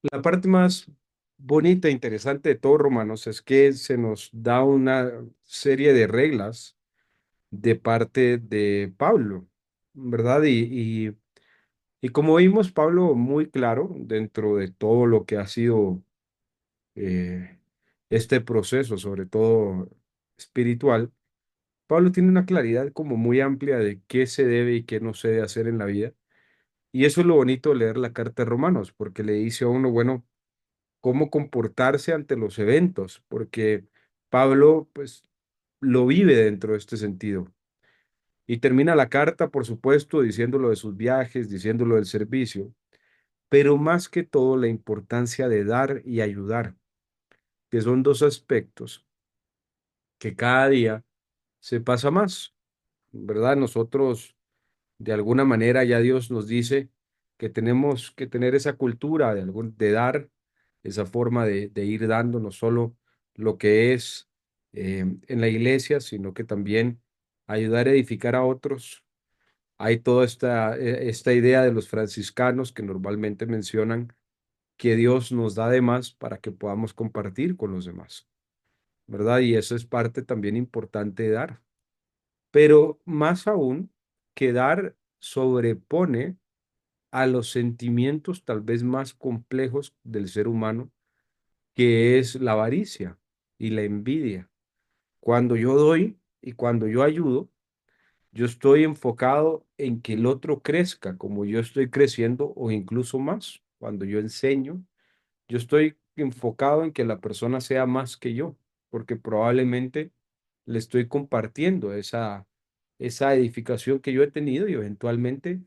La parte más bonita e interesante de todo Romanos es que se nos da una serie de reglas de parte de Pablo, ¿verdad? Y como vimos, Pablo muy claro dentro de todo lo que ha sido eh, este proceso, sobre todo espiritual, Pablo tiene una claridad como muy amplia de qué se debe y qué no se debe hacer en la vida. Y eso es lo bonito de leer la carta de Romanos, porque le dice a uno, bueno, cómo comportarse ante los eventos, porque Pablo, pues, lo vive dentro de este sentido. Y termina la carta, por supuesto, diciéndolo de sus viajes, diciéndolo del servicio, pero más que todo la importancia de dar y ayudar, que son dos aspectos que cada día se pasa más, ¿verdad? Nosotros, de alguna manera, ya Dios nos dice que tenemos que tener esa cultura de dar, esa forma de ir dando no solo lo que es en la iglesia, sino que también ayudar a edificar a otros. Hay toda esta idea de los franciscanos que normalmente mencionan que Dios nos da de más para que podamos compartir con los demás, ¿verdad? Y eso es parte también importante de dar. Pero más aún, que dar sobrepone a los sentimientos tal vez más complejos del ser humano, que es la avaricia y la envidia. Cuando yo doy y cuando yo ayudo, yo estoy enfocado en que el otro crezca como yo estoy creciendo o incluso más. Cuando yo enseño, yo estoy enfocado en que la persona sea más que yo, porque probablemente le estoy compartiendo esa edificación que yo he tenido y eventualmente,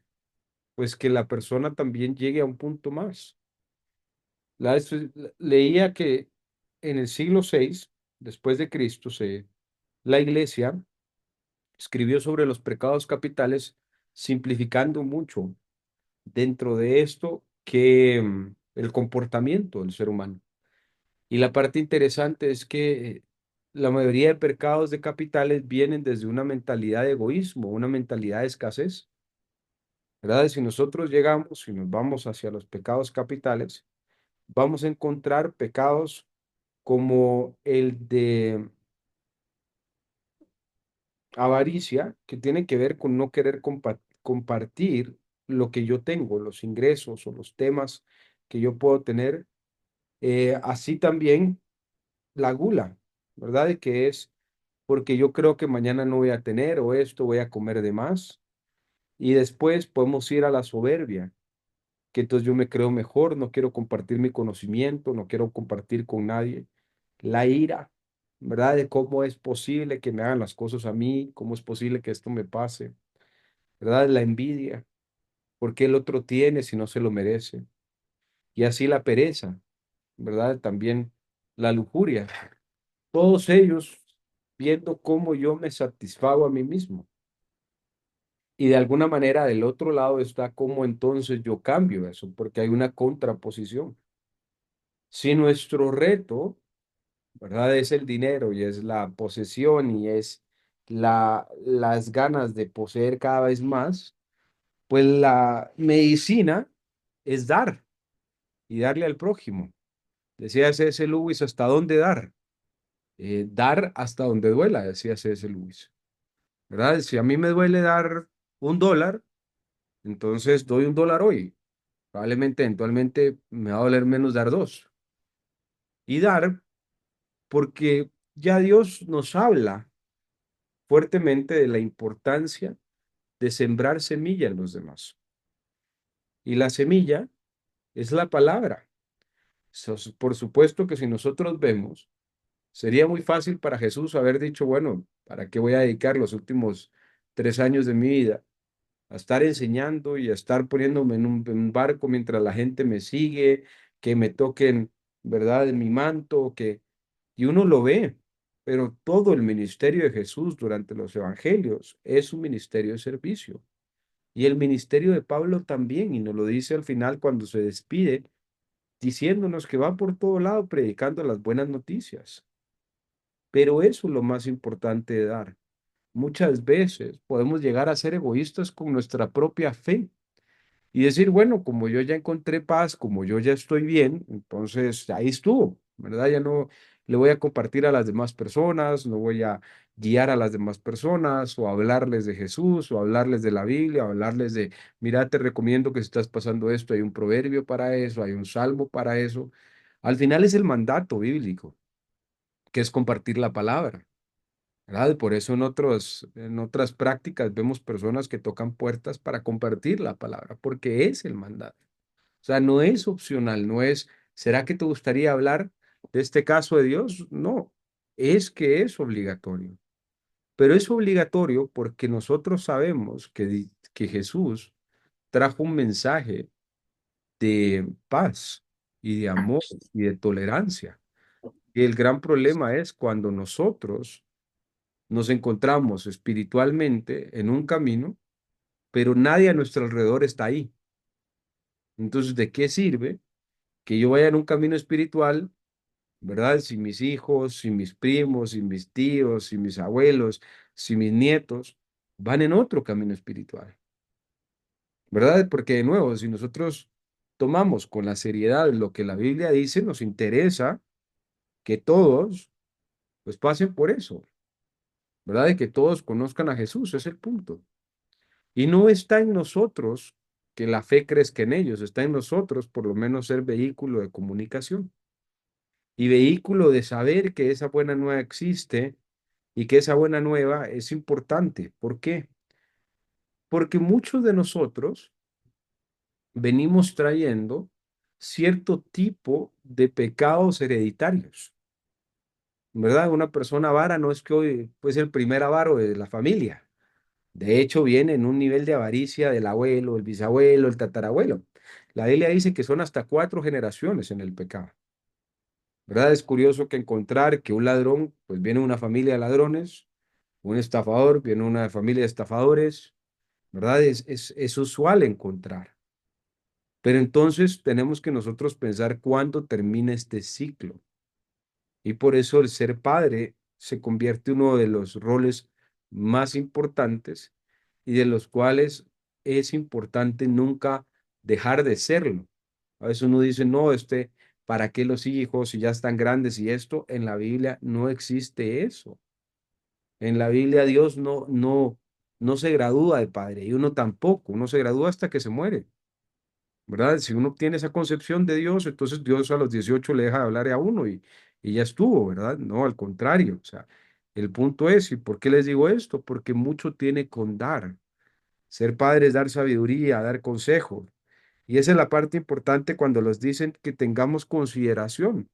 pues que la persona también llegue a un punto más. Leía que en el siglo VI, después de Cristo, la iglesia escribió sobre los pecados capitales, simplificando mucho dentro de esto que el comportamiento del ser humano. Y la parte interesante es que la mayoría de pecados de capitales vienen desde una mentalidad de egoísmo, una mentalidad de escasez, ¿verdad? Si nosotros llegamos y nos vamos hacia los pecados capitales, vamos a encontrar pecados como el de avaricia, que tiene que ver con no querer compartir lo que yo tengo, los ingresos o los temas que yo puedo tener. Así también la gula, ¿verdad? De que es porque yo creo que mañana no voy a tener o esto voy a comer de más. Y después podemos ir a la soberbia, que entonces yo me creo mejor, no quiero compartir mi conocimiento, no quiero compartir con nadie. La ira, ¿verdad? De cómo es posible que me hagan las cosas a mí, cómo es posible que esto me pase, ¿verdad? La envidia, porque el otro tiene si no se lo merece. Y así la pereza, ¿verdad? También la lujuria. Todos ellos viendo cómo yo me satisfago a mí mismo. Y de alguna manera del otro lado está cómo entonces yo cambio eso, porque hay una contraposición. Si nuestro reto, ¿verdad? Es el dinero y es la posesión y es las ganas de poseer cada vez más, pues la medicina es dar y darle al prójimo. Decía C.S. Lewis, ¿hasta dónde dar? Dar hasta donde duela, decía C.S. Lewis. ¿Verdad? Si a mí me duele dar $1, entonces doy $1 hoy. Probablemente eventualmente me va a doler menos dar dos. Y dar porque ya Dios nos habla fuertemente de la importancia de sembrar semilla en los demás. Y la semilla es la palabra. Por supuesto que si nosotros vemos, sería muy fácil para Jesús haber dicho, bueno, ¿para qué voy a dedicar los últimos 3 años de mi vida a estar enseñando y a estar poniéndome en un barco mientras la gente me sigue, que me toquen, ¿verdad?, en mi manto, y uno lo ve, pero todo el ministerio de Jesús durante los evangelios es un ministerio de servicio. Y el ministerio de Pablo también, y nos lo dice al final cuando se despide, diciéndonos que va por todo lado predicando las buenas noticias. Pero eso es lo más importante de dar. Muchas veces podemos llegar a ser egoístas con nuestra propia fe y decir, bueno, como yo ya encontré paz, como yo ya estoy bien, entonces ahí estuvo, ¿verdad? Ya no le voy a compartir a las demás personas, no voy a guiar a las demás personas o hablarles de Jesús o hablarles de la Biblia o hablarles de, mira, te recomiendo que si estás pasando esto, hay un proverbio para eso, hay un salmo para eso. Al final es el mandato bíblico, que es compartir la palabra. ¿Verdad? Por eso en otras prácticas vemos personas que tocan puertas para compartir la palabra, porque es el mandato. O sea, no es opcional, no es, ¿será que te gustaría hablar de este caso de Dios? No, es que es obligatorio. Pero es obligatorio porque nosotros sabemos que Jesús trajo un mensaje de paz y de amor y de tolerancia. Y el gran problema es cuando nosotros nos encontramos espiritualmente en un camino, pero nadie a nuestro alrededor está ahí. Entonces, ¿de qué sirve que yo vaya en un camino espiritual, verdad? Si mis hijos, si mis primos, si mis tíos, si mis abuelos, si mis nietos van en otro camino espiritual, ¿verdad? Porque de nuevo, si nosotros tomamos con la seriedad lo que la Biblia dice, nos interesa que todos pues pasen por eso, ¿verdad? Y que todos conozcan a Jesús, es el punto. Y no está en nosotros que la fe crezca en ellos, está en nosotros por lo menos ser vehículo de comunicación y vehículo de saber que esa buena nueva existe y que esa buena nueva es importante. ¿Por qué? Porque muchos de nosotros venimos trayendo cierto tipo de pecados hereditarios, ¿verdad? Una persona avara no es que hoy pues el primer avaro de la familia. De hecho, viene en un nivel de avaricia del abuelo, el bisabuelo, el tatarabuelo. La Biblia dice que son hasta 4 generaciones en el pecado. ¿Verdad? Es curioso que encontrar que un ladrón, pues viene de una familia de ladrones, un estafador viene de una familia de estafadores, ¿verdad? Es usual encontrar. Pero entonces tenemos que nosotros pensar cuándo termina este ciclo. Y por eso el ser padre se convierte en uno de los roles más importantes y de los cuales es importante nunca dejar de serlo. A veces uno dice, no, ¿para qué los hijos si ya están grandes y esto? En la Biblia no existe eso. En la Biblia Dios no se gradúa de padre y uno tampoco, uno se gradúa hasta que se muere. ¿Verdad? Si uno tiene esa concepción de Dios, entonces Dios a los 18 le deja de hablar a uno y ya estuvo, ¿verdad? No, al contrario. O sea, el punto es, ¿y por qué les digo esto? Porque mucho tiene con dar. Ser padre es dar sabiduría, dar consejo. Y esa es la parte importante cuando los dicen que tengamos consideración.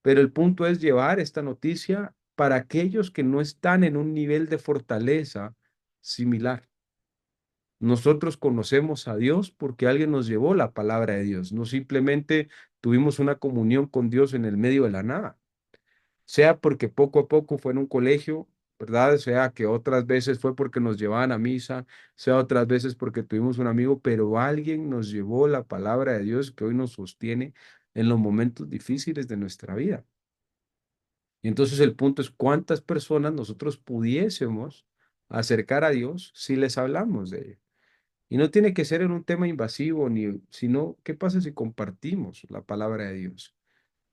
Pero el punto es llevar esta noticia para aquellos que no están en un nivel de fortaleza similar. Nosotros conocemos a Dios porque alguien nos llevó la palabra de Dios, no simplemente tuvimos una comunión con Dios en el medio de la nada, sea porque poco a poco fue en un colegio, ¿verdad? Sea que otras veces fue porque nos llevaban a misa, sea otras veces porque tuvimos un amigo, pero alguien nos llevó la palabra de Dios que hoy nos sostiene en los momentos difíciles de nuestra vida. Y entonces el punto es cuántas personas nosotros pudiésemos acercar a Dios si les hablamos de él. Y no tiene que ser en un tema invasivo, sino, ¿qué pasa si compartimos la palabra de Dios?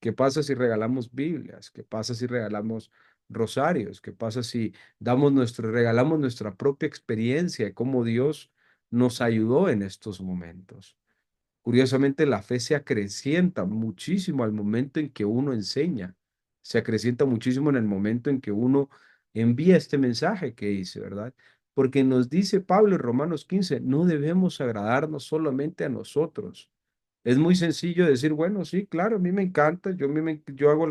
¿Qué pasa si regalamos Biblias? ¿Qué pasa si regalamos rosarios? ¿Qué pasa si regalamos nuestra propia experiencia de cómo Dios nos ayudó en estos momentos? Curiosamente, la fe se acrecienta muchísimo al momento en que uno enseña, se acrecienta muchísimo en el momento en que uno envía este mensaje que dice, ¿verdad? Porque nos dice Pablo en Romanos 15, no debemos agradarnos solamente a nosotros. Es muy sencillo decir, bueno, sí, claro, a mí me encanta, yo hago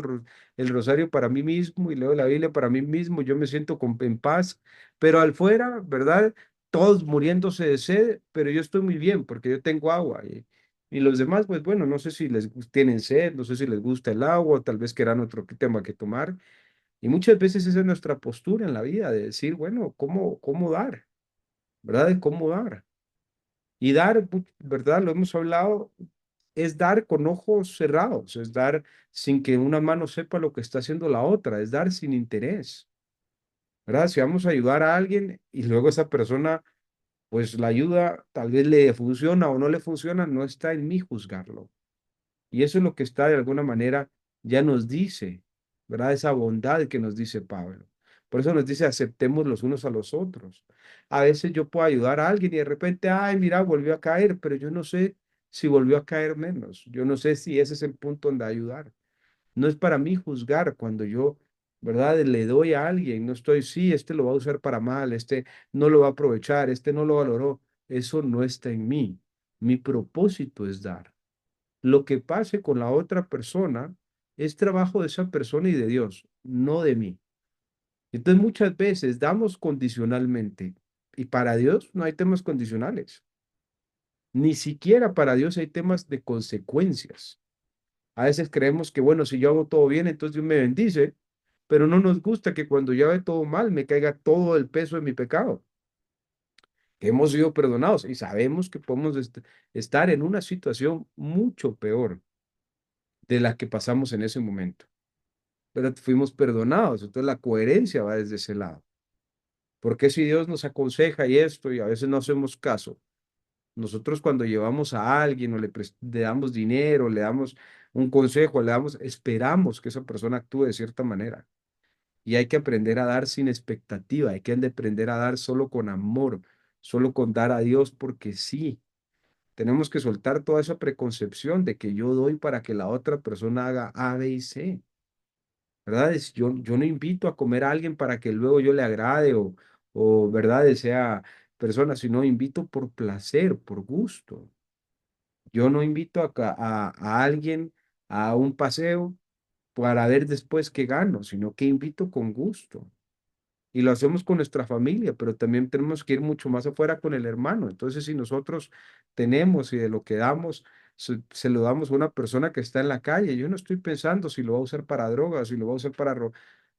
el rosario para mí mismo y leo la Biblia para mí mismo, yo me siento en paz, pero al fuera, ¿verdad? Todos muriéndose de sed, pero yo estoy muy bien porque yo tengo agua. Y los demás, pues bueno, no sé si tienen sed, no sé si les gusta el agua, tal vez quieran otro tema que tomar. Y muchas veces esa es nuestra postura en la vida, de decir, bueno, ¿cómo dar? ¿Verdad? De cómo dar. Y dar, ¿verdad? Lo hemos hablado, es dar con ojos cerrados, es dar sin que una mano sepa lo que está haciendo la otra, es dar sin interés, ¿verdad? Si vamos a ayudar a alguien y luego esa persona pues la ayuda tal vez le funciona o no le funciona, no está en mí juzgarlo. Y eso es lo que está de alguna manera, ya nos dice, ¿verdad? Esa bondad que nos dice Pablo. Por eso nos dice, aceptemos los unos a los otros. A veces yo puedo ayudar a alguien y de repente, ay, mira, volvió a caer, pero yo no sé si volvió a caer menos. Yo no sé si ese es el punto donde ayudar. No es para mí juzgar cuando yo, ¿verdad? Le doy a alguien, no estoy, sí, este lo va a usar para mal, este no lo va a aprovechar, este no lo valoró. Eso no está en mí. Mi propósito es dar. Lo que pase con la otra persona es trabajo de esa persona y de Dios, no de mí. Entonces muchas veces damos condicionalmente y para Dios no hay temas condicionales. Ni siquiera para Dios hay temas de consecuencias. A veces creemos que, bueno, si yo hago todo bien, entonces Dios me bendice, pero no nos gusta que cuando yo haga todo mal me caiga todo el peso de mi pecado. Que hemos sido perdonados y sabemos que podemos estar en una situación mucho peor de la que pasamos en ese momento. Pero fuimos perdonados. Entonces la coherencia va desde ese lado. Porque si Dios nos aconseja y esto y a veces no hacemos caso, nosotros cuando llevamos a alguien o le damos dinero, le damos un consejo, le damos, esperamos que esa persona actúe de cierta manera. Y hay que aprender a dar sin expectativa, hay que aprender a dar solo con amor, solo con dar a Dios porque sí. Tenemos que soltar toda esa preconcepción de que yo doy para que la otra persona haga A, B y C. ¿Verdad? Yo no invito a comer a alguien para que luego yo le agrade ¿verdad? Sea persona, sino invito por placer, por gusto. Yo no invito a alguien a un paseo para ver después qué gano, sino que invito con gusto. Y lo hacemos con nuestra familia, pero también tenemos que ir mucho más afuera con el hermano. Entonces, si nosotros tenemos y de lo que damos, se lo damos a una persona que está en la calle, yo no estoy pensando si lo va a usar para drogas, si lo va a usar para...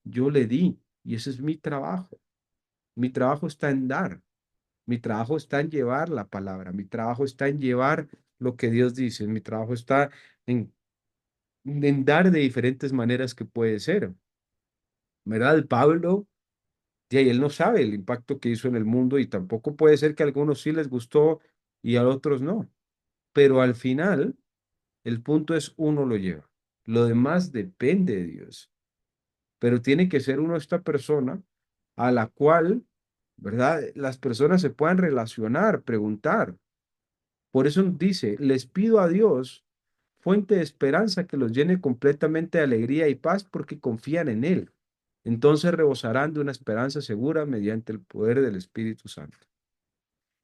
Yo le di y ese es mi trabajo. Mi trabajo está en dar. Mi trabajo está en llevar la palabra. Mi trabajo está en llevar lo que Dios dice. Mi trabajo está en dar de diferentes maneras que puede ser. ¿Verdad? El Pablo. Y ahí él no sabe el impacto que hizo en el mundo y tampoco puede ser que a algunos sí les gustó y a otros no. Pero al final, el punto es uno lo lleva. Lo demás depende de Dios. Pero tiene que ser uno esta persona a la cual, ¿verdad? Las personas se puedan relacionar, preguntar. Por eso dice, les pido a Dios, fuente de esperanza, que los llene completamente de alegría y paz porque confían en Él. Entonces rebosarán de una esperanza segura mediante el poder del Espíritu Santo.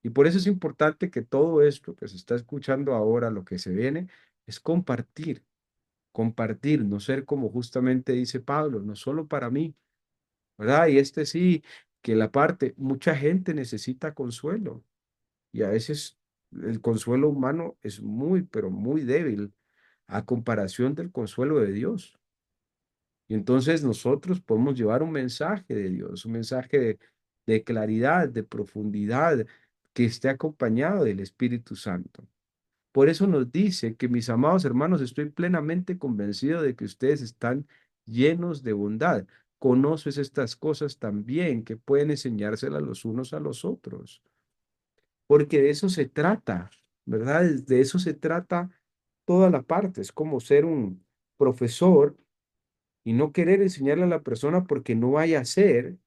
Y por eso es importante que todo esto que se está escuchando ahora, lo que se viene, es compartir, compartir, no ser como justamente dice Pablo, no solo para mí, ¿verdad? Y este sí, que la parte, mucha gente necesita consuelo y a veces el consuelo humano es muy, pero muy débil a comparación del consuelo de Dios. Y entonces nosotros podemos llevar un mensaje de Dios, un mensaje de claridad, de profundidad, que esté acompañado del Espíritu Santo. Por eso nos dice que, mis amados hermanos, estoy plenamente convencido de que ustedes están llenos de bondad. Conoces estas cosas también que pueden enseñárselas los unos a los otros, porque de eso se trata, ¿verdad? De eso se trata toda la parte. Es como ser un profesor y no querer enseñarle a la persona porque no vaya a ser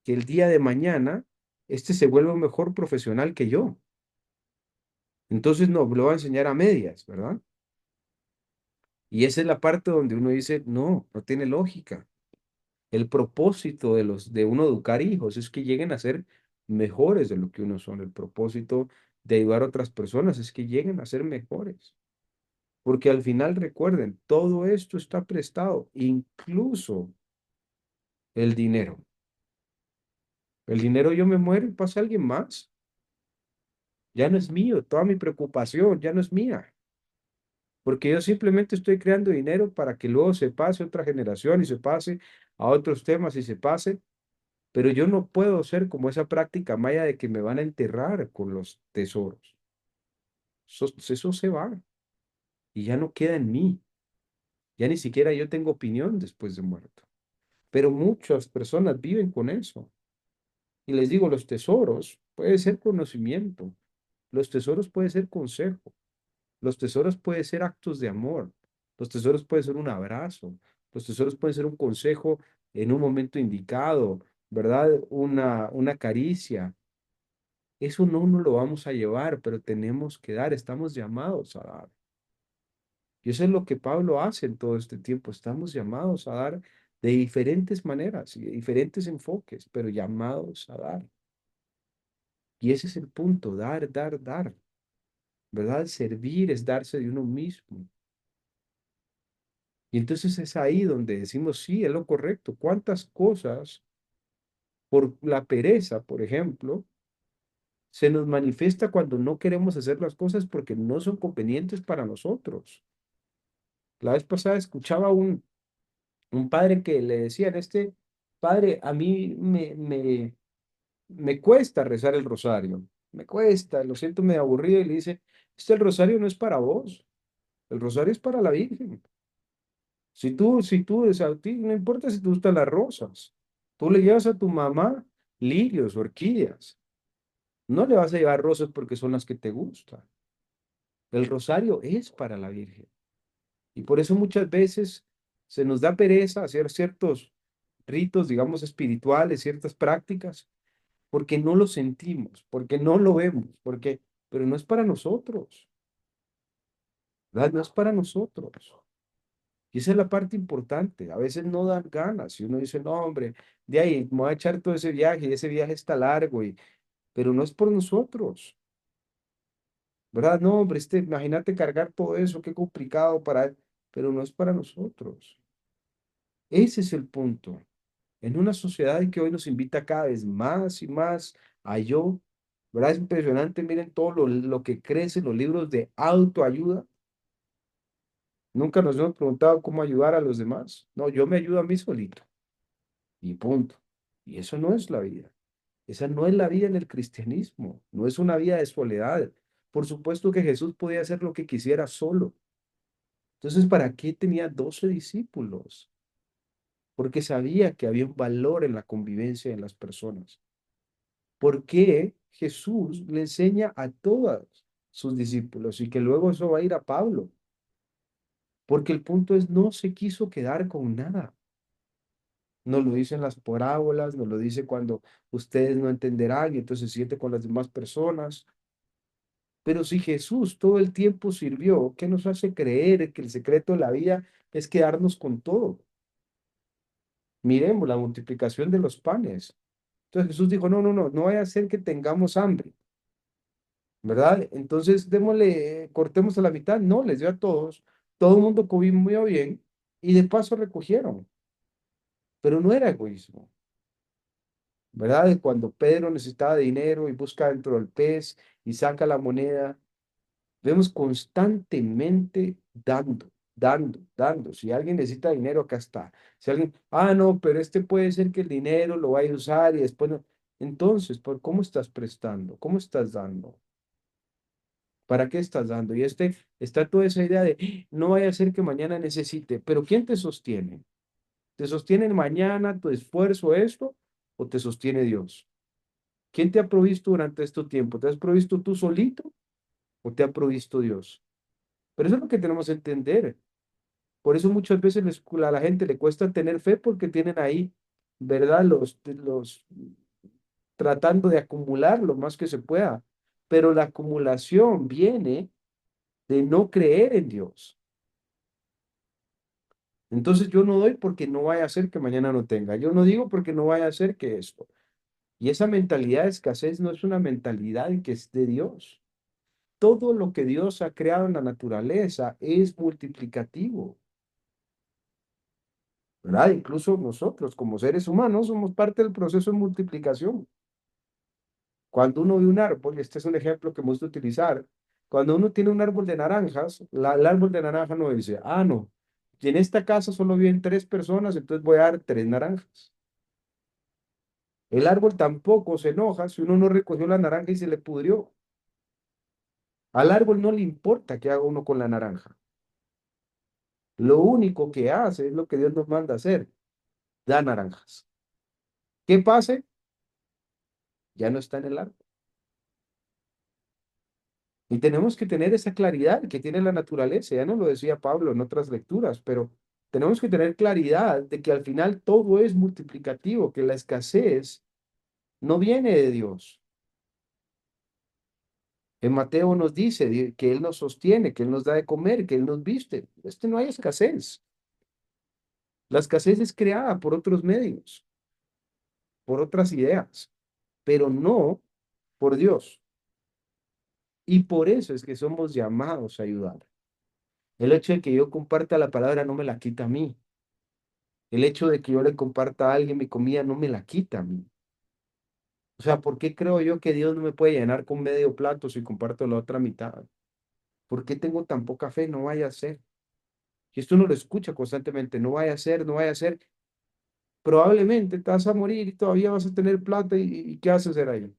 que el día de mañana este se vuelva un mejor profesional que yo. Entonces no, lo va a enseñar a medias, ¿verdad? Y esa es la parte donde uno dice, no, no tiene lógica. El propósito de uno educar hijos es que lleguen a ser mejores de lo que uno son. El propósito de ayudar a otras personas es que lleguen a ser mejores. Porque al final recuerden, todo esto está prestado, incluso el dinero. El dinero yo me muero y pasa alguien más. Ya no es mío, toda mi preocupación ya no es mía. Porque yo simplemente estoy creando dinero para que luego se pase a otra generación y se pase a otros temas y se pase. Pero yo no puedo ser como esa práctica maya de que me van a enterrar con los tesoros. Eso se va y ya no queda en mí. Ya ni siquiera yo tengo opinión después de muerto. Pero muchas personas viven con eso. Y les digo, los tesoros puede ser conocimiento, los tesoros puede ser consejo, los tesoros puede ser actos de amor, los tesoros puede ser un abrazo, los tesoros pueden ser un consejo en un momento indicado, ¿verdad? Una caricia. Eso no nos lo vamos a llevar, pero tenemos que dar, estamos llamados a dar. Y eso es lo que Pablo hace en todo este tiempo. Estamos llamados a dar de diferentes maneras y de diferentes enfoques, pero llamados a dar. Y ese es el punto, dar, dar, dar, ¿verdad? Servir es darse de uno mismo. Y entonces es ahí donde decimos, sí, es lo correcto. ¿Cuántas cosas por la pereza, por ejemplo, se nos manifiesta cuando no queremos hacer las cosas porque no son convenientes para nosotros? La vez pasada escuchaba un padre que le decían, este padre, a mí me cuesta rezar el rosario, me cuesta, lo siento medio aburrido y le dice, el rosario no es para vos, el rosario es para la Virgen. Si tú, o sea, a ti no importa si te gustan las rosas, tú le llevas a tu mamá lirios, orquídeas, no le vas a llevar rosas porque son las que te gustan. El rosario es para la Virgen. Y por eso muchas veces se nos da pereza hacer ciertos ritos, digamos, espirituales, ciertas prácticas, porque no lo sentimos, porque no lo vemos, pero no es para nosotros, ¿verdad? No es para nosotros. Y esa es la parte importante. A veces no dan ganas y uno dice, no, hombre, de ahí me voy a echar todo ese viaje y ese viaje está largo, pero no es por nosotros, ¿verdad? No, hombre, imagínate cargar todo eso, qué complicado pero no es para nosotros. Ese es el punto. En una sociedad que hoy nos invita cada vez más y más a yo, ¿verdad? Es impresionante, miren todo lo que crece, los libros de autoayuda. Nunca nos hemos preguntado cómo ayudar a los demás. No, yo me ayudo a mí solito y punto. Y eso no es la vida. Esa no es la vida en el cristianismo. No es una vida de soledad. Por supuesto que Jesús podía hacer lo que quisiera solo. Entonces, ¿para qué tenía 12 discípulos? Porque sabía que había un valor en la convivencia en las personas. ¿Por qué Jesús le enseña a todos sus discípulos y que luego eso va a ir a Pablo? Porque el punto es, no se quiso quedar con nada. Nos lo dicen las parábolas, nos lo dice cuando ustedes no entenderán y entonces se siente con las demás personas. Pero si Jesús todo el tiempo sirvió, ¿qué nos hace creer que el secreto de la vida es quedarnos con todo? Miremos la multiplicación de los panes. Entonces Jesús dijo, no, no, no, no vaya a ser que tengamos hambre. ¿Verdad? Entonces, démosle, cortemos a la mitad. No, les dio a todos. Todo el mundo comió bien y de paso recogieron. Pero no era egoísmo, ¿verdad? Y cuando Pedro necesitaba dinero y busca dentro del pez y saca la moneda, vemos constantemente dando, dando, dando. Si alguien necesita dinero, acá está. Si alguien, no, pero este puede ser que el dinero lo vaya a usar y después no. Entonces, ¿por cómo estás prestando? ¿Cómo estás dando? ¿Para qué estás dando? Y está toda esa idea de, no vaya a ser que mañana necesite, pero ¿quién te sostiene? ¿Te sostiene el mañana, tu esfuerzo, esto, o te sostiene Dios? ¿Quién te ha provisto durante este tiempo? ¿Te has provisto tú solito o te ha provisto Dios? Pero eso es lo que tenemos que entender. Por eso muchas veces a la gente le cuesta tener fe porque tienen ahí, ¿verdad? Los tratando de acumular lo más que se pueda. Pero la acumulación viene de no creer en Dios. Entonces yo no doy porque no vaya a ser que mañana no tenga. Yo no digo porque no vaya a ser que esto. Y esa mentalidad de escasez no es una mentalidad que es de Dios. Todo lo que Dios ha creado en la naturaleza es multiplicativo, ¿verdad? Incluso nosotros como seres humanos somos parte del proceso de multiplicación. Cuando uno ve un árbol, y este es un ejemplo que me gusta utilizar, cuando uno tiene un árbol de naranjas, el árbol de naranja no dice, no, y en esta casa solo viven 3 personas, entonces voy a dar 3 naranjas. El árbol tampoco se enoja si uno no recogió la naranja y se le pudrió. Al árbol no le importa qué haga uno con la naranja. Lo único que hace es lo que Dios nos manda hacer, da naranjas. ¿Qué pase? ya no está en el arca. Y tenemos que tener esa claridad que tiene la naturaleza, ya no lo decía Pablo en otras lecturas, pero tenemos que tener claridad de que al final todo es multiplicativo, que la escasez no viene de Dios. En Mateo nos dice que Él nos sostiene, que Él nos da de comer, que Él nos viste. No hay escasez. La escasez es creada por otros medios, por otras ideas, pero no por Dios. Y por eso es que somos llamados a ayudar. El hecho de que yo comparta la palabra no me la quita a mí. El hecho de que yo le comparta a alguien mi comida no me la quita a mí. O sea, ¿por qué creo yo que Dios no me puede llenar con medio plato si comparto la otra mitad? ¿Por qué tengo tan poca fe? No vaya a ser. Y esto uno lo escucha constantemente, no vaya a ser, no vaya a ser. Probablemente te vas a morir y todavía vas a tener plata y ¿qué vas a hacer ahí?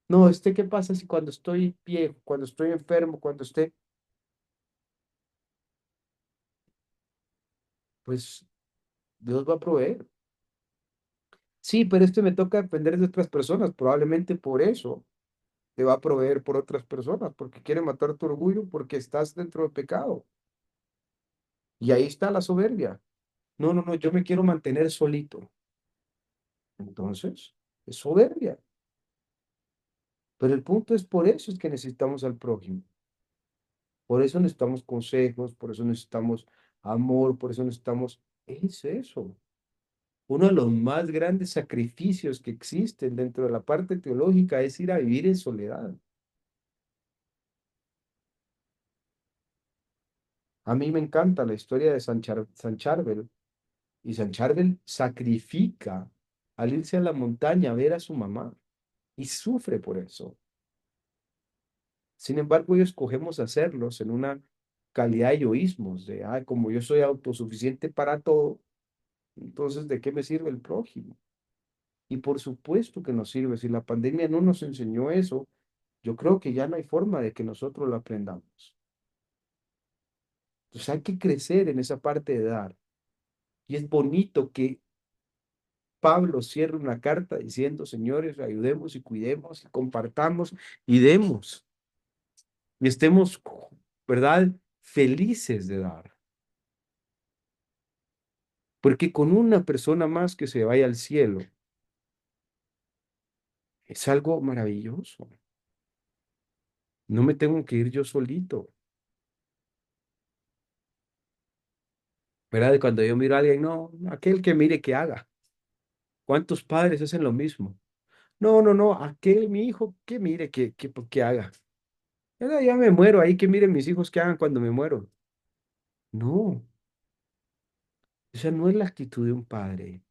No, ¿qué pasa si cuando estoy viejo, cuando estoy enfermo, cuando esté, pues Dios va a proveer? Sí, pero me toca depender de otras personas, probablemente por eso te va a proveer por otras personas, porque quiere matar tu orgullo, porque estás dentro del pecado. Y ahí está la soberbia. No, no, no, yo me quiero mantener solito. Entonces, es soberbia. Pero el punto es por eso es que necesitamos al prójimo. Por eso necesitamos consejos, por eso necesitamos amor, por eso necesitamos... Es eso. Uno de los más grandes sacrificios que existen dentro de la parte teológica es ir a vivir en soledad. A mí me encanta la historia de San Charbel, y San Charbel sacrifica al irse a la montaña a ver a su mamá y sufre por eso. Sin embargo, ellos escogemos hacerlos en una calidad de egoísmos, de, ah, como yo soy autosuficiente para todo, entonces, ¿de qué me sirve el prójimo? Y por supuesto que nos sirve. Si la pandemia no nos enseñó eso, yo creo que ya no hay forma de que nosotros lo aprendamos. Entonces hay que crecer en esa parte de dar. Y es bonito que Pablo cierre una carta diciendo, señores, ayudemos y cuidemos y compartamos y demos. Y estemos, ¿verdad? Felices de dar. Porque con una persona más que se vaya al cielo, es algo maravilloso. No me tengo que ir yo solito. ¿Verdad? Y cuando yo miro a alguien, no, aquel que mire que haga. ¿Cuántos padres hacen lo mismo? No, no, no, aquel mi hijo que mire que haga. Ya, ya me muero ahí, que miren mis hijos que hagan cuando me muero. No, esa no es la actitud de un padre.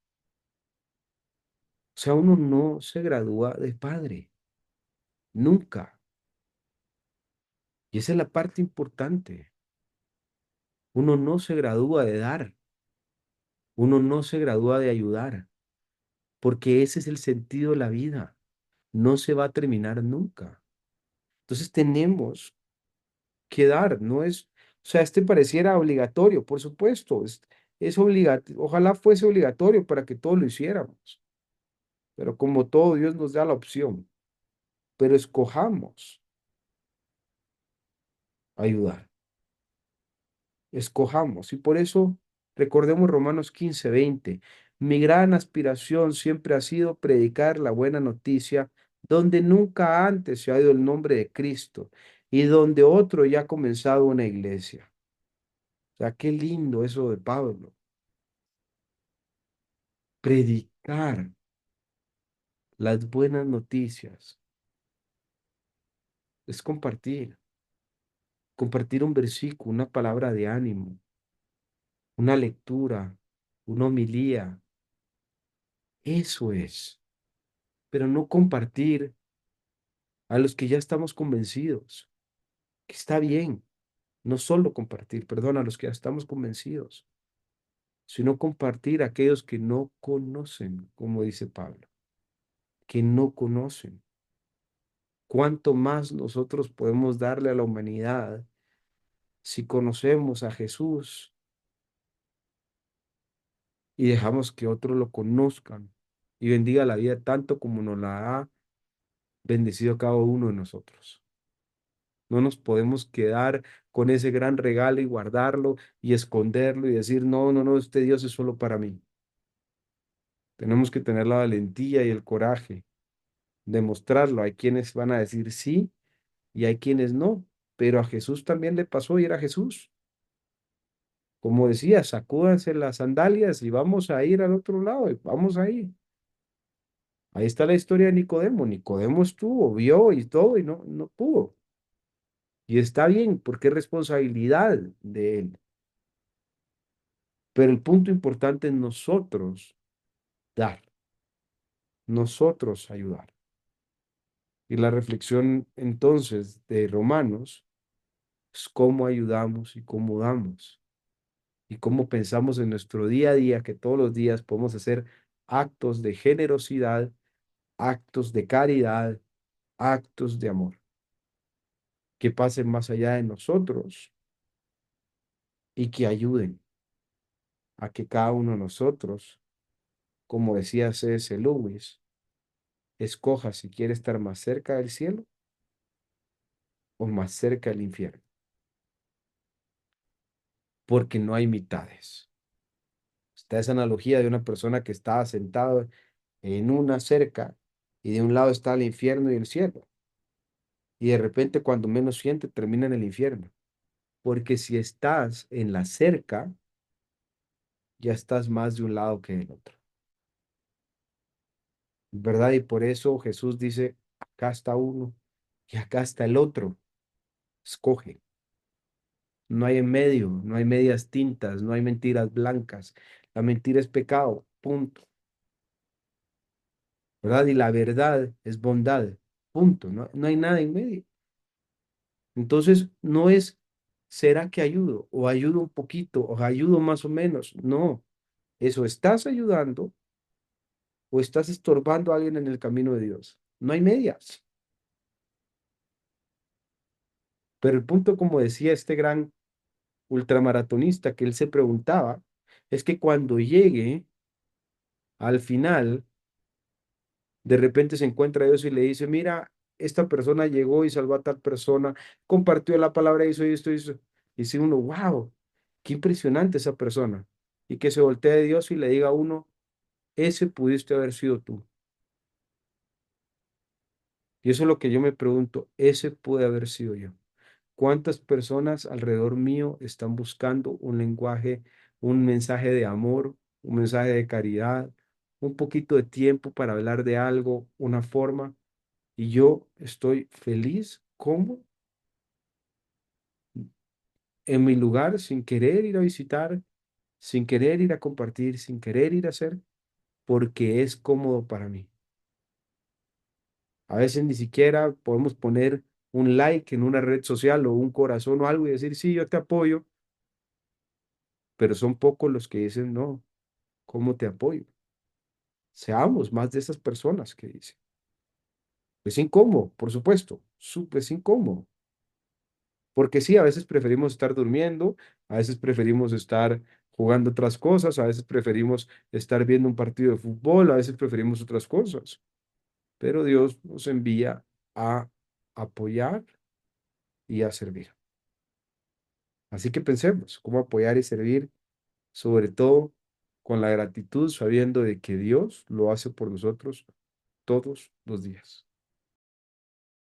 O sea, uno no se gradúa de padre, nunca. Y esa es la parte importante. Uno no se gradúa de dar, uno no se gradúa de ayudar, porque ese es el sentido de la vida. No se va a terminar nunca. Entonces tenemos que dar, no es, o sea, pareciera obligatorio, por supuesto, es obligatorio, ojalá fuese obligatorio para que todos lo hiciéramos, pero como todo, Dios nos da la opción, pero escojamos ayudar, escojamos, y por eso recordemos Romanos 15:20, mi gran aspiración siempre ha sido predicar la buena noticia donde nunca antes se ha oído el nombre de Cristo y donde otro ya ha comenzado una iglesia. O sea, qué lindo eso de Pablo. Predicar las buenas noticias es compartir un versículo, una palabra de ánimo, una lectura, una homilía. Eso es, pero no compartir a los que ya estamos convencidos, que está bien, no solo compartir, perdón, a los que ya estamos convencidos, sino compartir a aquellos que no conocen, como dice Pablo, que no conocen. ¿Cuánto más nosotros podemos darle a la humanidad si conocemos a Jesús y dejamos que otros lo conozcan? y bendiga la vida tanto como nos la ha bendecido cada uno de nosotros. No nos podemos quedar con ese gran regalo y guardarlo y esconderlo y decir, no, no, no, este Dios es solo para mí. Tenemos que tener la valentía y el coraje de mostrarlo. Hay quienes van a decir sí y hay quienes no, pero a Jesús también le pasó y era Jesús. Como decía, sacúdanse las sandalias y vamos a ir al otro lado, y vamos ahí. Ahí está la historia de Nicodemo. Nicodemo estuvo, vio y todo y no, no pudo. Y está bien porque es responsabilidad de él. Pero el punto importante es nosotros dar, nosotros ayudar. Y la reflexión entonces de Romanos es cómo ayudamos y cómo damos. Y cómo pensamos en nuestro día a día, que todos los días podemos hacer actos de generosidad, actos de caridad, actos de amor, que pasen más allá de nosotros y que ayuden a que cada uno de nosotros, como decía C.S. Lewis, escoja si quiere estar más cerca del cielo o más cerca del infierno, porque no hay mitades. Está esa analogía de una persona que estaba sentado en una cerca y de un lado está el infierno y el cielo. Y de repente, cuando menos siente, termina en el infierno. Porque si estás en la cerca, ya estás más de un lado que del otro. ¿Verdad? Y por eso Jesús dice, acá está uno y acá está el otro. Escoge. No hay en medio, no hay medias tintas, no hay mentiras blancas. La mentira es pecado, punto. ¿Verdad? Y la verdad es bondad, punto. No, no hay nada en medio. Entonces, no es, ¿será que ayudo? O ayudo un poquito, o ayudo más o menos. No, eso estás ayudando o estás estorbando a alguien en el camino de Dios. No hay medias. Pero el punto, como decía este gran ultramaratonista, que él se preguntaba, es que cuando llegue al final, de repente se encuentra Dios y le dice, mira, esta persona llegó y salvó a tal persona, compartió la palabra, hizo esto, hizo. Y dice uno, wow, qué impresionante esa persona. Y que se voltee a Dios y le diga a uno, ese pudiste haber sido tú. Y eso es lo que yo me pregunto, ese puede haber sido yo. ¿Cuántas personas alrededor mío están buscando un lenguaje, un mensaje de amor, un mensaje de caridad, un poquito de tiempo para hablar de algo, una forma? Y yo estoy feliz, como en mi lugar, sin querer ir a visitar, sin querer ir a compartir, sin querer ir a hacer, porque es cómodo para mí. A veces ni siquiera podemos poner un like en una red social o un corazón o algo y decir, sí, yo te apoyo, pero son pocos los que dicen, no, ¿cómo te apoyo? Seamos más de esas personas que dicen. Es incómodo, por supuesto, súper es incómodo. Porque sí, a veces preferimos estar durmiendo, a veces preferimos estar jugando otras cosas, a veces preferimos estar viendo un partido de fútbol, a veces preferimos otras cosas. Pero Dios nos envía a apoyar y a servir. Así que pensemos cómo apoyar y servir, sobre todo con la gratitud, sabiendo de que Dios lo hace por nosotros todos los días.